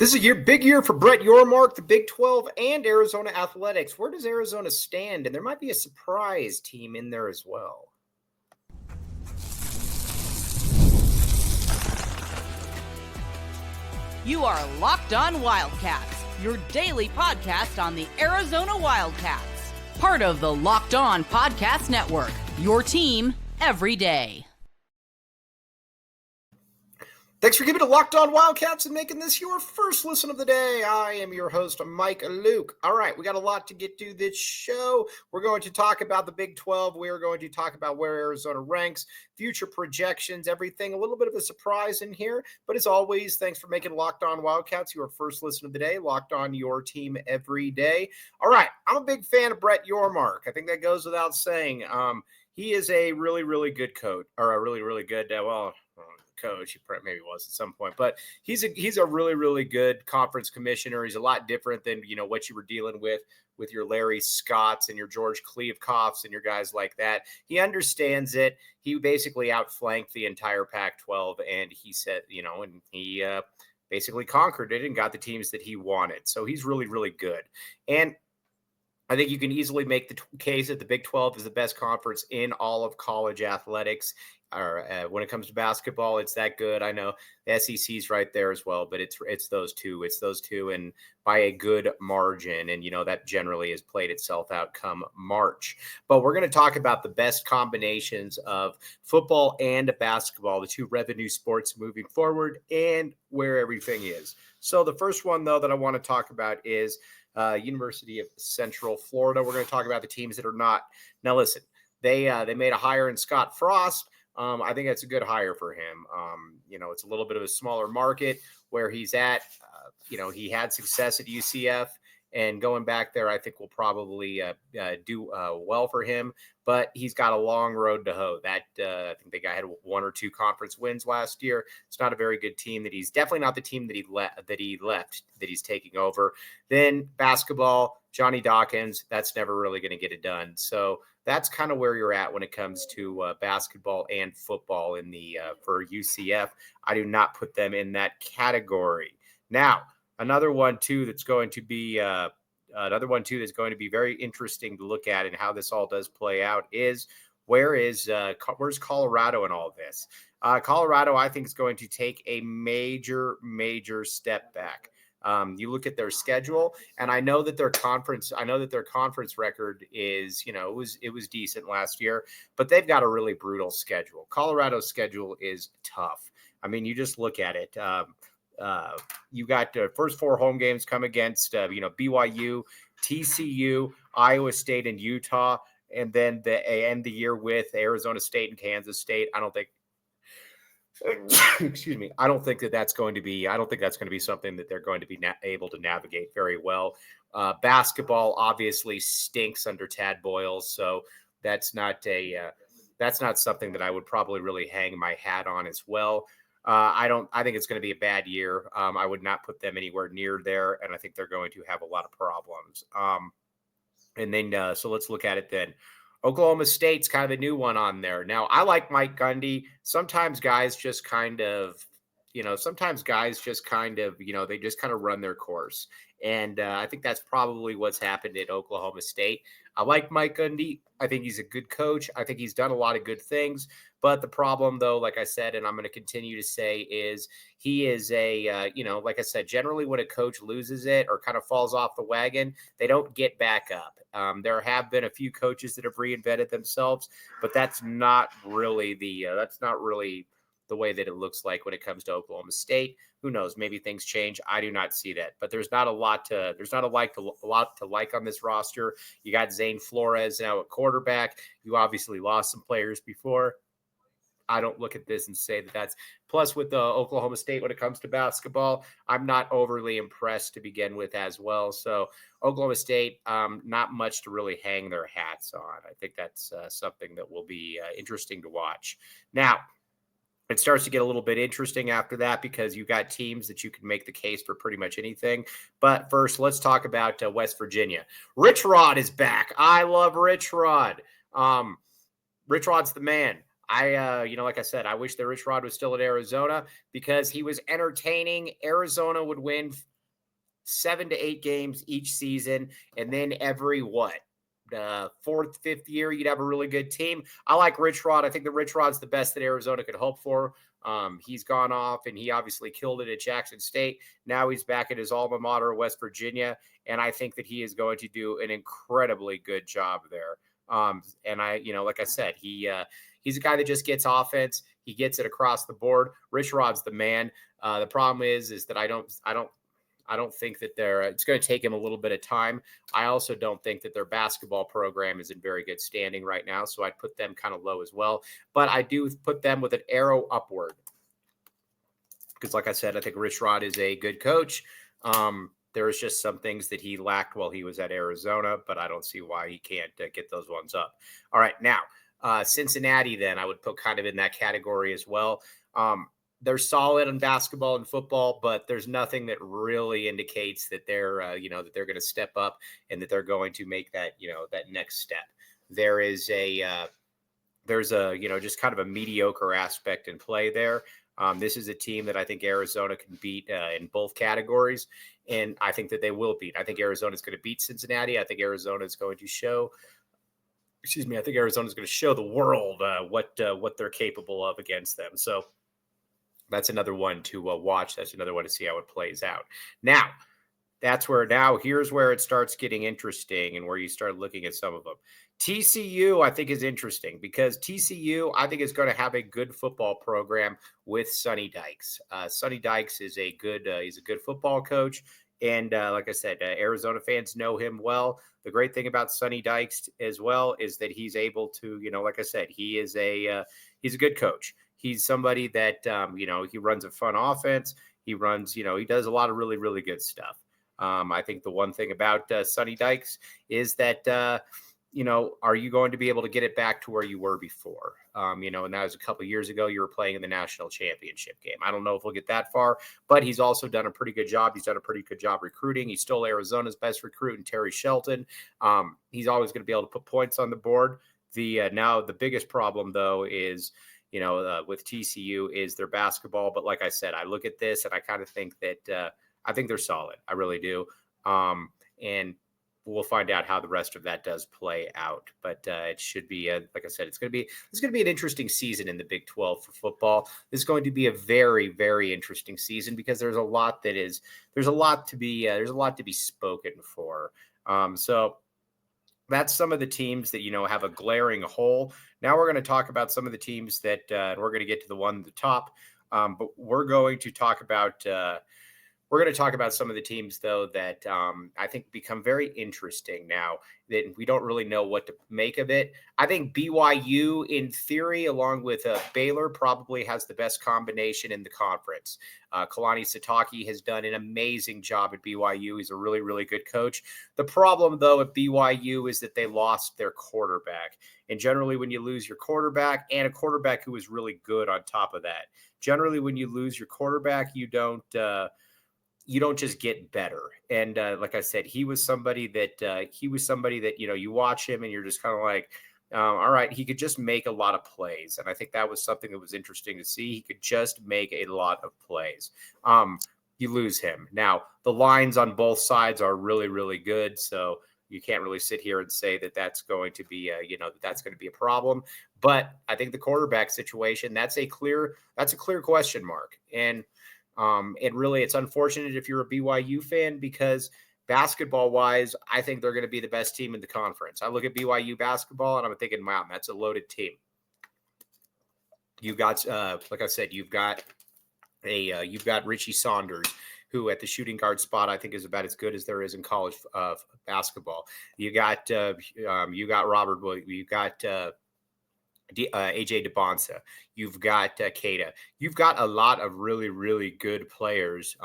This is a big year for Brett Yormark, the Big 12, and Arizona Athletics. Where does Arizona stand? And there might be a surprise team in there as well. You are Locked On Wildcats, your daily podcast on the Arizona Wildcats. Part of the Locked On Podcast Network, your team every day. Thanks for giving it Locked On Wildcats and making this your first listen of the day. I am your host, Mike Luke. All right, we got a lot to get to this show. We're going to talk about the Big 12. We are going to talk about where Arizona ranks, future projections, everything. A little bit of a surprise in here, but as always, thanks for making Locked On Wildcats your first listen of the day. Locked On, your team every day. All right, I'm a big fan of Brett Yormark. I think that goes without saying. He is a really, really good coach, or a really, really good, coach. He maybe was at some point, but he's a really, really good conference commissioner. He's a lot different than, what you were dealing with your Larry Scotts and your George Kliavkoffs and your guys like that. He understands it. He basically outflanked the entire Pac-12, and he said, and he basically conquered it and got the teams that he wanted. So he's really, really good. And I think you can easily make the case that the Big 12 is the best conference in all of college athletics. Or when it comes to basketball, it's that good. I know the SEC's right there as well, but it's those two. It's those two, and by a good margin. And, that generally has played itself out come March. But we're going to talk about the best combinations of football and basketball, the two revenue sports moving forward, and where everything is. So the first one, though, that I want to talk about is University of Central Florida. We're going to talk about the teams that are not. Now, listen, they made a hire in Scott Frost. I think that's a good hire for him. It's a little bit of a smaller market where he's at. He had success at UCF, and going back there, I think will probably do well for him. But he's got a long road to hoe. I think the guy had one or two conference wins last year. It's not a very good team. He's definitely not the team that he left that he's taking over. Then basketball, Johnny Dawkins. That's never really going to get it done. So that's kind of where you're at when it comes to basketball and football in the for UCF. I do not put them in that category. Now, another one too that's going to be very interesting to look at and how this all does play out is where's Colorado in all of this? Colorado, I think, is going to take a major step back. You look at their schedule, and I know that their conference record is, it was decent last year, but they've got a really brutal schedule. Colorado's schedule is tough. I mean, you just look at it. You got the first four home games come against, BYU, TCU, Iowa State, and Utah, and then end the year with Arizona State and Kansas State. I don't think that's going to be something that they're going to be able to navigate very well. Basketball obviously stinks under Tad Boyle, so that's not something that I would probably really hang my hat on as well. I think it's going to be a bad year. I would not put them anywhere near there, and I think they're going to have a lot of problems. So let's look at it then. Oklahoma State's kind of a new one on there. Now, I like Mike Gundy. Sometimes guys just kind of, they just kind of run their course. And I think that's probably what's happened at Oklahoma State. I like Mike Gundy. I think he's a good coach. I think he's done a lot of good things. But the problem, though, like I said, and I'm going to continue to say, is he is like I said, generally when a coach loses it or kind of falls off the wagon, they don't get back up. There have been a few coaches that have reinvented themselves, but that's not really the way that it looks like when it comes to Oklahoma State. Who knows? Maybe things change. I do not see that, but there's not a lot to like on this roster. You got Zane Flores now at quarterback. You obviously lost some players before. I don't look at this and say that that's plus with the Oklahoma State when it comes to basketball. I'm not overly impressed to begin with as well. So Oklahoma State, not much to really hang their hats on. I think that's something that will be interesting to watch. Now, it starts to get a little bit interesting after that because you've got teams that you can make the case for pretty much anything. But first, let's talk about West Virginia. Rich Rod is back. I love Rich Rod. Rich Rod's the man. Like I said, I wish that Rich Rod was still at Arizona because he was entertaining. Arizona would win 7 to 8 games each season, and then every fourth, fifth year, you'd have a really good team. I like Rich Rod. I think that Rich Rod's the best that Arizona could hope for. He's gone off, and he obviously killed it at Jackson State. Now he's back at his alma mater, West Virginia, and I think that he is going to do an incredibly good job there. And like I said, he's a guy that just gets offense. He gets it across the board. Rich Rod's the man. The problem is that I don't think that it's going to take him a little bit of time. I also don't think that their basketball program is in very good standing right now, so I'd put them kind of low as well. But I do put them with an arrow upward because, like I said, I think Rich Rod is a good coach. There was just some things that he lacked while he was at Arizona, but I don't see why he can't get those ones up. All right, now Cincinnati, then I would put kind of in that category as well. They're solid in basketball and football, but there's nothing that really indicates that they're that they're going to step up and that they're going to make that that next step. There's a just kind of a mediocre aspect in play there. This is a team that I think Arizona can beat in both categories, and I think that they will beat. I think Arizona is going to beat Cincinnati. I think Arizona is going to show. I think Arizona is going to show the world what they're capable of against them. So that's another one to watch. That's another one to see how it plays out. Now, here's where it starts getting interesting and where you start looking at some of them. TCU, I think, is interesting because TCU, I think, is going to have a good football program with Sonny Dykes. Sonny Dykes is he's a good football coach. And like I said, Arizona fans know him well. The great thing about Sonny Dykes as well is that he's able to, like I said, he's a good coach. He's somebody that, he runs a fun offense. He does a lot of really, really good stuff. I think the one thing about Sonny Dykes is that, are you going to be able to get it back to where you were before? And that was a couple of years ago. You were playing in the national championship game. I don't know if we'll get that far, but he's also done a pretty good job. He's done a pretty good job recruiting. He's still Arizona's best recruit in Terry Shelton. He's always going to be able to put points on the board. Now the biggest problem, though, is with TCU is their basketball. But like I said, I look at this and I kind of think that I think they're solid. I really do. And we'll find out how the rest of that does play out. But it should be, like I said, it's going to be an interesting season in the Big 12 for football. This is going to be a very, very interesting season because there's a lot to be spoken for. So that's some of the teams that, have a glaring hole. Now we're going to talk about some of the teams that we're going to get to the one at the top. But we're going to talk about some of the teams, though, that I think become very interesting now that we don't really know what to make of it. I think BYU, in theory, along with Baylor, probably has the best combination in the conference. Kalani Sitake has done an amazing job at BYU. He's a really, really good coach. The problem, though, at BYU is that they lost their quarterback. And generally, when you lose your quarterback and a quarterback who is really good on top of that, generally when you lose your quarterback, you don't just get better. And like I said, he was somebody that you watch him and you're just kind of like, all right, he could just make a lot of plays. And I think that was something that was interesting to see. He could just make a lot of plays. You lose him. Now, the lines on both sides are really, really good. So you can't really sit here and say that that's going to be a problem. But I think the quarterback situation, that's a clear question mark. And it's unfortunate if you're a BYU fan because basketball wise, I think they're going to be the best team in the conference. I look at BYU basketball and I'm thinking, wow, that's a loaded team. You've got, like I said, you've got Richie Saunders, who at the shooting guard spot, I think is about as good as there is in college basketball. You got Robert Williams, you got, AJ DeBonsa, you've got Keita, you've got a lot of really, really good players.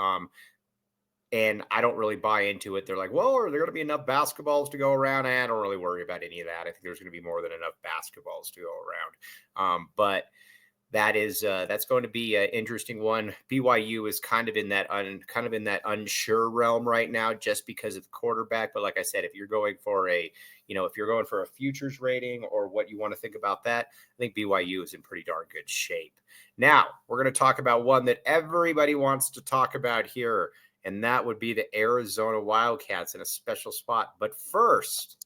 And I don't really buy into it. They're like, well, are there going to be enough basketballs to go around? I don't really worry about any of that. I think there's going to be more than enough basketballs to go around. But that's going to be an interesting one. BYU is kind of in that unsure realm right now, just because of the quarterback. But like I said, if you're going for a futures rating or what you want to think about that, I think BYU is in pretty darn good shape. Now we're going to talk about one that everybody wants to talk about here, and that would be the Arizona Wildcats in a special spot. But first,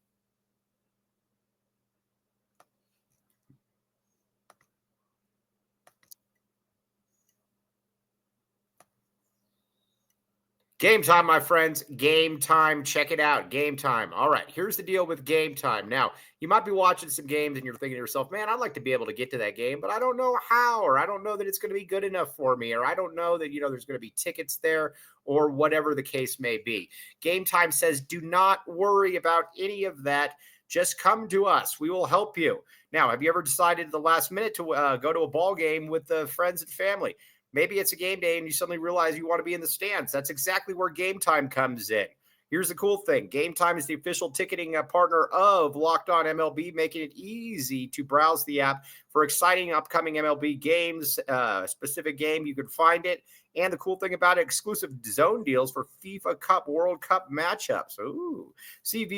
game time, my friends. Game time. Check it out. Game time. All right. Here's the deal with game time. Now, you might be watching some games and you're thinking to yourself, man, I'd like to be able to get to that game, but I don't know how, or I don't know that it's going to be good enough for me, or I don't know that, there's going to be tickets there, or whatever the case may be. Game time says, do not worry about any of that. Just come to us. We will help you. Now, have you ever decided at the last minute to go to a ball game with friends and family? Maybe it's a game day and you suddenly realize you want to be in the stands. That's exactly where Game Time comes in. Here's the cool thing. Game Time is the official ticketing partner of Locked On MLB, making it easy to browse the app for exciting upcoming MLB games, specific game. You can find it. And the cool thing about it, exclusive zone deals for FIFA Cup, World Cup matchups. Ooh, seat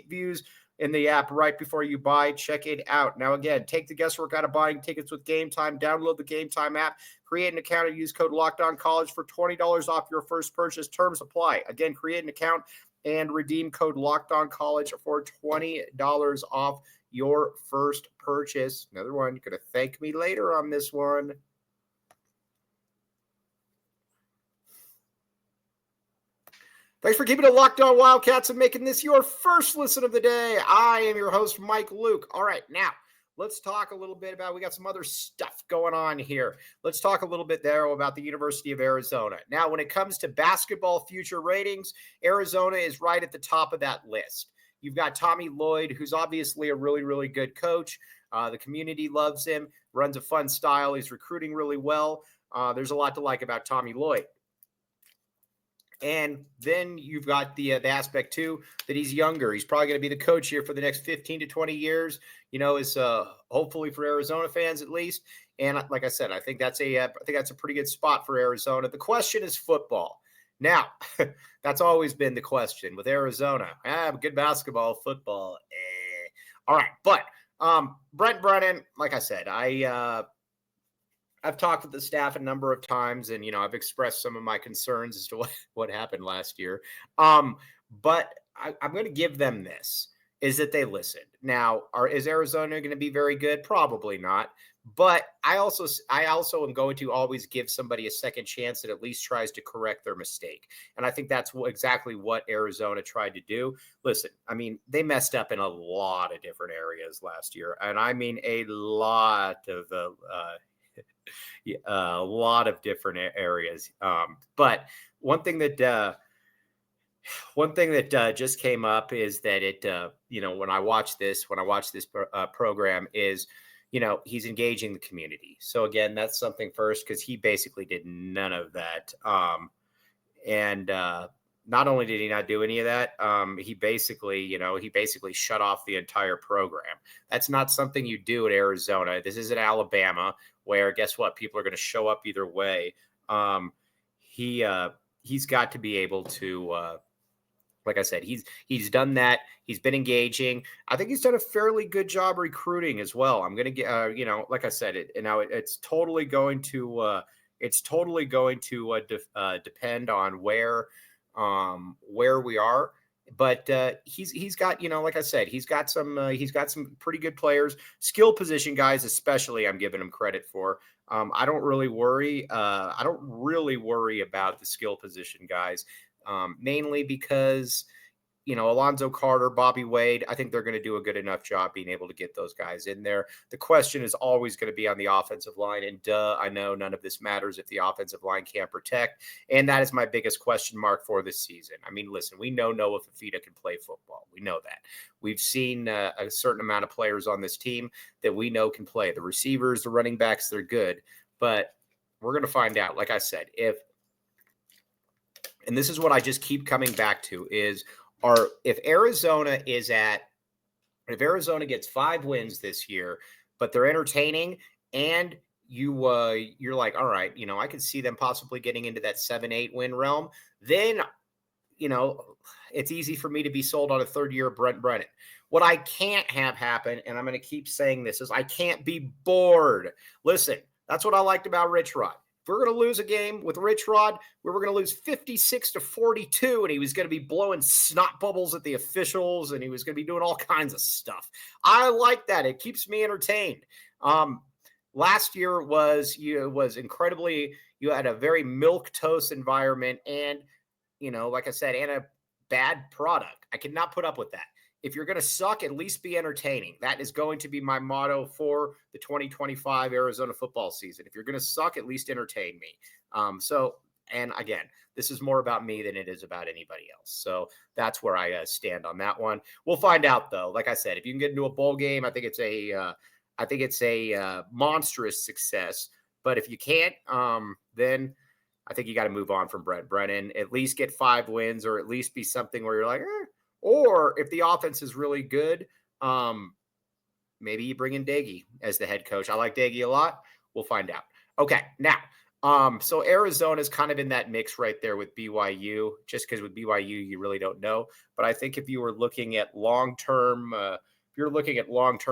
views in the app right before you buy. Check it out. Now, again, take the guesswork out of buying tickets with Game Time. Download the Game Time app, create an account, and use code LOCKEDONCollege for $20 off your first purchase. Terms apply. Again, create an account and redeem code LOCKEDONCollege for $20 off your first purchase. Another one. You're going to thank me later on this one. Thanks for keeping it locked on Wildcats and making this your first listen of the day. I am your host, Mike Luke. All right, now let's talk a little bit about, we got some other stuff going on here. Let's talk a little bit there about the University of Arizona. Now, when it comes to basketball future ratings, Arizona is right at the top of that list. You've got Tommy Lloyd, who's obviously a really, really good coach. The community loves him, runs a fun style. He's recruiting really well. There's a lot to like about Tommy Lloyd. And then you've got the aspect, too, that he's younger. He's probably going to be the coach here for the next 15 to 20 years, is hopefully for Arizona fans at least. And like I said, I think that's a pretty good spot for Arizona. The question is football. Now, that's always been the question with Arizona. Good basketball, football. All right. But Brent Brennan, like I said, I've talked with the staff a number of times, and, I've expressed some of my concerns as to what happened last year. But I'm going to give them this, is that they listened. Now, is Arizona going to be very good? Probably not. But I also am going to always give somebody a second chance that at least tries to correct their mistake. And I think that's exactly what Arizona tried to do. Listen, I mean, they messed up in a lot of different areas last year. And I mean, a lot of a lot of different areas. But one thing that just came up is that it, when I watch this program is, he's engaging the community. So again, that's something first, because he basically did none of that. And not only did he not do any of that, he basically shut off the entire program. That's not something you do at Arizona. This isn't Alabama, where guess what? People are going to show up either way. He's got to be able to, like I said, he's done that. He's been engaging. I think he's done a fairly good job recruiting as well. I'm going to get, like I said, it's totally going to depend on where we are. But he's got, like I said, he's got some pretty good players, skill position guys, especially. I'm giving him credit for. I don't really worry about the skill position guys, mainly because, Alonzo Carter, Bobby Wade, I think they're going to do a good enough job being able to get those guys in there. The question is always going to be on the offensive line. And I know none of this matters if the offensive line can't protect. And that is my biggest question mark for this season. I mean, listen, we know Noah Fafita can play football. We know that. We've seen a certain amount of players on this team that we know can play. The receivers, the running backs, they're good. But we're going to find out, like I said, and this is what I just keep coming back to is, if Arizona gets 5 wins this year, but they're entertaining, and you're like, all right, I could see them possibly getting into that 7-8 win realm, then, it's easy for me to be sold on a third year of Brent Brennan. What I can't have happen, and I'm going to keep saying this, is I can't be bored. Listen, that's what I liked about Rich Rod. if we're going to lose a game with Rich Rod, we were going to lose 56-42, and he was going to be blowing snot bubbles at the officials, and he was going to be doing all kinds of stuff. I like that. It keeps me entertained. Last year was incredibly, you had a very milquetoast environment and, like I said, and a bad product. I could not put up with that. If you're going to suck, at least be entertaining. That is going to be my motto for the 2025 Arizona football season. If you're going to suck, at least entertain me. And again, this is more about me than it is about anybody else. So that's where I stand on that one. We'll find out, though. Like I said, if you can get into a bowl game, I think it's a monstrous success. But if you can't, then I think you got to move on from Brent Brennan. At least get 5 wins, or at least be something where you're like, Or if the offense is really good, maybe you bring in Daggy as the head coach. I like Daggy a lot. We'll find out. Okay, now, so Arizona's kind of in that mix right there with BYU, just because with BYU, you really don't know. But I think if you were looking at long-term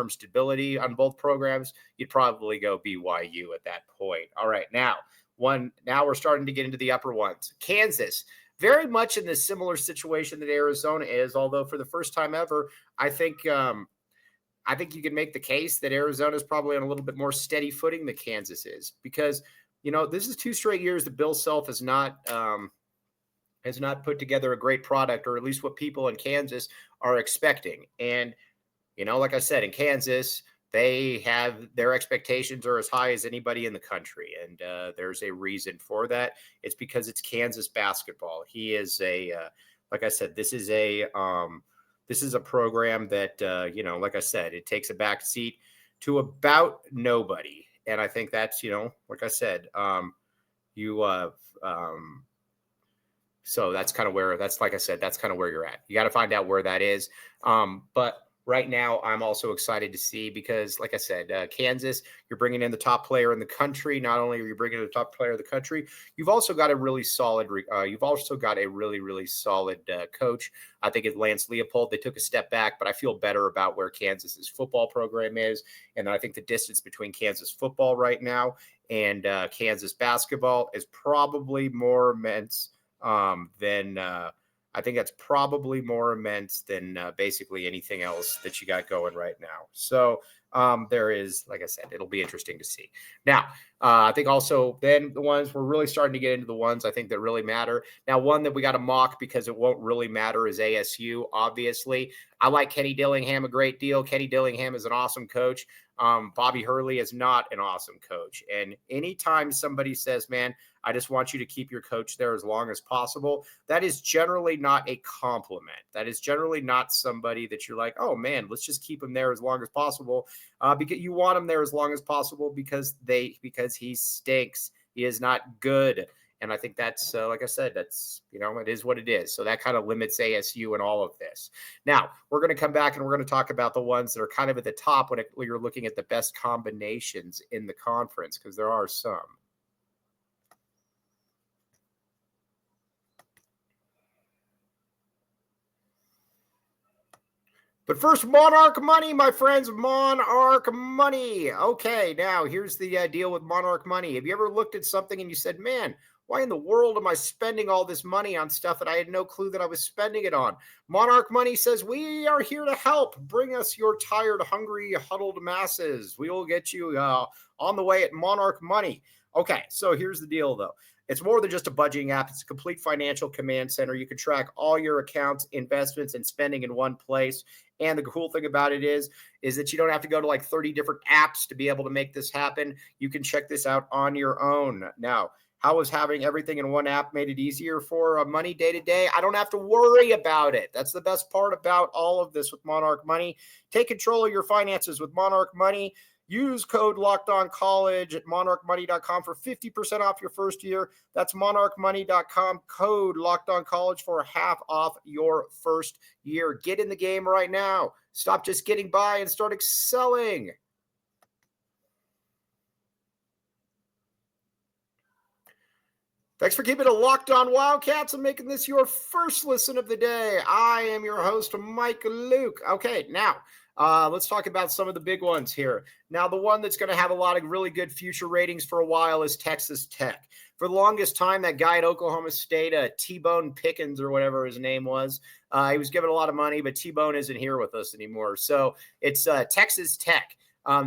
stability on both programs, you'd probably go BYU at that point. All right, now we're starting to get into the upper ones. Kansas, very much in this similar situation that Arizona is, although for the first time ever, I think you can make the case that Arizona is probably on a little bit more steady footing than Kansas is, because this is 2 straight years that Bill Self has not put together a great product, or at least what people in Kansas are expecting. And like I said, in Kansas, they have their expectations are as high as anybody in the country. And there's a reason for that. It's because it's Kansas basketball. He is like I said, this is a program that, like I said, it takes a back seat to about nobody. And I think that's, like I said, so that's kind of where, like I said, that's kind of where you're at. You got to find out where that is. But right now, I'm also excited to see, because, like I said, Kansas, you're bringing in the top player in the country. Not only are you bringing in the top player of the country, you've also got a really solid. Really solid coach. I think it's Lance Leopold. They took a step back, but I feel better about where Kansas's football program is, and I think the distance between Kansas football right now and Kansas basketball is probably more immense than. I think that's probably more immense than basically anything else that you got going right now. So there is, like I said, it'll be interesting to see. Now, I think also then the ones we're really starting to get into the ones I think that really matter. Now, one that we got to mock because it won't really matter is ASU, obviously. I like Kenny Dillingham a great deal. Kenny Dillingham is an awesome coach. Bobby Hurley is not an awesome coach. And anytime somebody says, man, I just want you to keep your coach there as long as possible, that is generally not a compliment. That is generally not somebody that you're like, oh man, let's just keep him there as long as possible. Because you want him there as long as possible because he stinks. He is not good. And I think that's, like I said, that's, it is what it is. So that kind of limits ASU and all of this. Now, we're going to come back and we're going to talk about the ones that are kind of at the top when you're looking at the best combinations in the conference, because there are some. But first, Monarch Money, my friends, Monarch Money. Okay, now here's the deal with Monarch Money. Have you ever looked at something and you said, man, why in the world am I spending all this money on stuff that I had no clue that I was spending it on? Monarch Money says, we are here to help. Bring us your tired, hungry, huddled masses. We will get you on the way at Monarch Money. Okay, so here's the deal, though. It's more than just a budgeting app. It's a complete financial command center. You can track all your accounts, investments, and spending in one place. And the cool thing about it is that you don't have to go to like 30 different apps to be able to make this happen. You can check this out on your own. Now, how has having everything in one app made it easier for money day to day? I don't have to worry about it. That's the best part about all of this with Monarch Money. Take control of your finances with Monarch Money. Use code LockedOnCollege at monarchmoney.com for 50% off your first year. That's monarchmoney.com, code LockedOnCollege for half off your first year. Get in the game right now. Stop just getting by and start excelling. Thanks for keeping it locked on Wildcats and making this your first listen of the day. I am your host, Mike Luke. Okay, now let's talk about some of the big ones here. Now, the one that's going to have a lot of really good future ratings for a while is Texas Tech. For the longest time, that guy at Oklahoma State, T-Bone Pickens or whatever his name was, he was given a lot of money, but T-Bone isn't here with us anymore. So it's Texas Tech.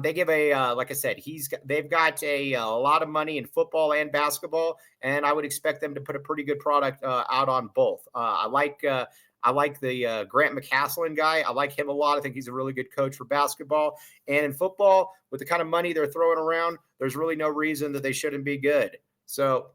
They give like I said, they've got a lot of money in football and basketball, and I would expect them to put a pretty good product out on both. I like the Grant McCaslin guy. I like him a lot. I think he's a really good coach for basketball. And in football, with the kind of money they're throwing around, there's really no reason that they shouldn't be good. So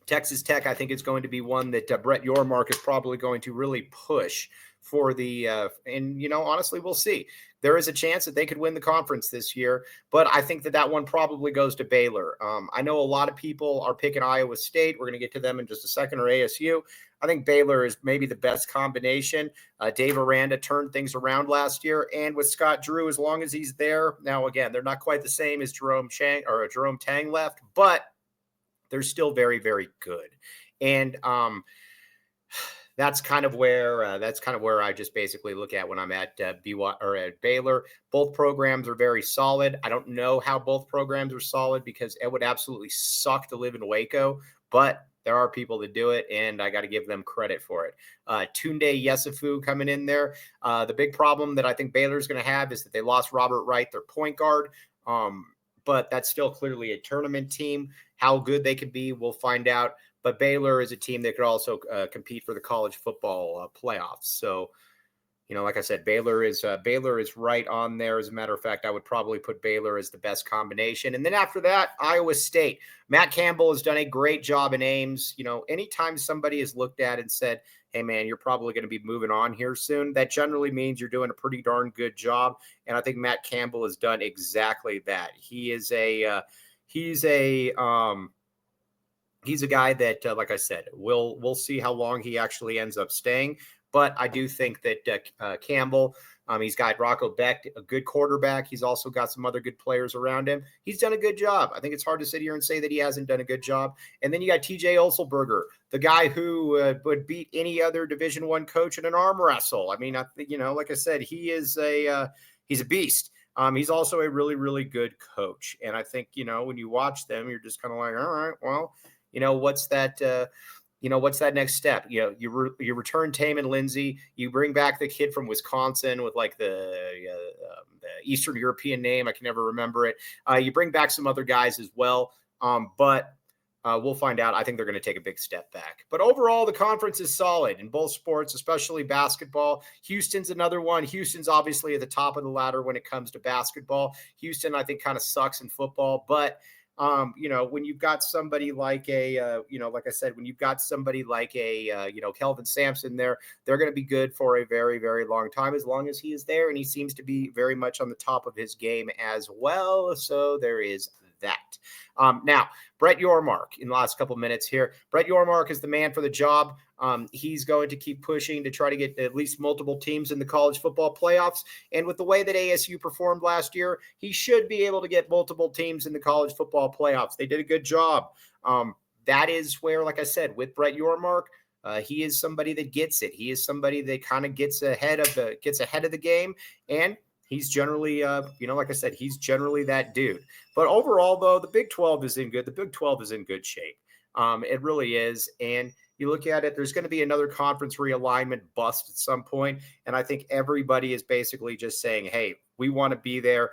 Texas Tech, I think, is going to be one that Brett Yormark is probably going to really push for and honestly, we'll see. There is a chance that they could win the conference this year, but I think that one probably goes to Baylor. I know a lot of people are picking Iowa State. We're going to get to them in just a second, or ASU. I think Baylor is maybe the best combination. Dave Aranda turned things around last year, and with Scott Drew, as long as he's there. Now, again, they're not quite the same as Jerome Tang left, but they're still very, very good. And that's kind of where I just basically look at when I'm at BY or at Baylor. Both programs are very solid. I don't know how both programs are solid because it would absolutely suck to live in Waco, but there are people that do it, and I got to give them credit for it. Tunde Yesufu coming in there. The big problem that I think Baylor's going to have is that they lost Robert Wright, their point guard. But that's still clearly a tournament team. How good they could be, we'll find out. But Baylor is a team that could also compete for the college football playoffs. So, like I said, Baylor is right on there. As a matter of fact, I would probably put Baylor as the best combination. And then after that, Iowa State. Matt Campbell has done a great job in Ames. Anytime somebody is looked at and said, hey, man, you're probably going to be moving on here soon, that generally means you're doing a pretty darn good job. And I think Matt Campbell has done exactly that. He's a guy that, like I said, we'll see how long he actually ends up staying. But I do think that Campbell, he's got Rocco Beck, a good quarterback. He's also got some other good players around him. He's done a good job. I think it's hard to sit here and say that he hasn't done a good job. And then you got TJ Olselberger, the guy who would beat any other Division I coach in an arm wrestle. I mean, I think, like I said, he's a beast. He's also a really, really good coach. And I think, when you watch them, you're just kind of like, all right, well, what's that? What's that next step? You return Taman Lindsay. You bring back the kid from Wisconsin with like the Eastern European name. I can never remember it. You bring back some other guys as well. But we'll find out. I think they're going to take a big step back. But overall, the conference is solid in both sports, especially basketball. Houston's another one. Houston's obviously at the top of the ladder when it comes to basketball. Houston, I think, kind of sucks in football, but when you've got somebody like like I said, when you've got somebody like Kelvin Sampson there, they're going to be good for a very, very long time as long as he is there. And he seems to be very much on the top of his game as well. So there is that. Now, Brett Yormark in the last couple minutes here. Brett Yormark is the man for the job. He's going to keep pushing to try to get at least multiple teams in the college football playoffs. And with the way that ASU performed last year, he should be able to get multiple teams in the college football playoffs. They did a good job. That is where, like I said, with Brett Yormark, he is somebody that gets it. He is somebody that kind of gets ahead of the game, and he's generally, like I said, he's generally that dude. But overall, though, the Big 12 is in good. The Big 12 is in good shape. It really is. And you look at it, there's going to be another conference realignment bust at some point. And I think everybody is basically just saying, hey, we want to be there.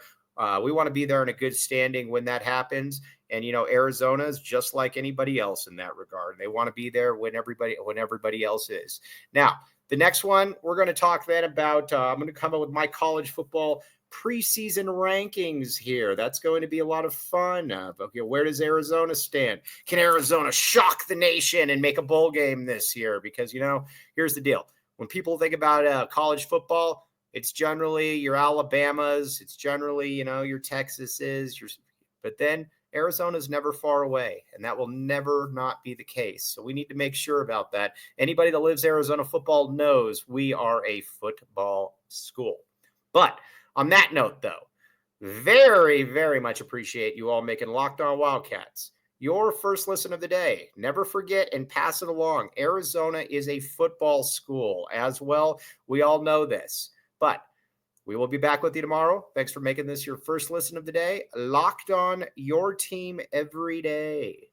We want to be there in a good standing when that happens. And, Arizona is just like anybody else in that regard. They want to be there when everybody else is. Now, the next one, we're going to talk then about, I'm going to come up with my college football preseason rankings here. That's going to be a lot of fun. Okay, where does Arizona stand? Can Arizona shock the nation and make a bowl game this year? Because, here's the deal. When people think about college football, it's generally your Alabamas. It's generally, your Texases. But then Arizona's never far away, and that will never not be the case. So we need to make sure about that. Anybody that lives Arizona football knows we are a football school. But on that note, though, very, very much appreciate you all making Locked On Wildcats your first listen of the day. Never forget and pass it along. Arizona is a football school as well. We all know this, but we will be back with you tomorrow. Thanks for making this your first listen of the day. Locked On, your team every day.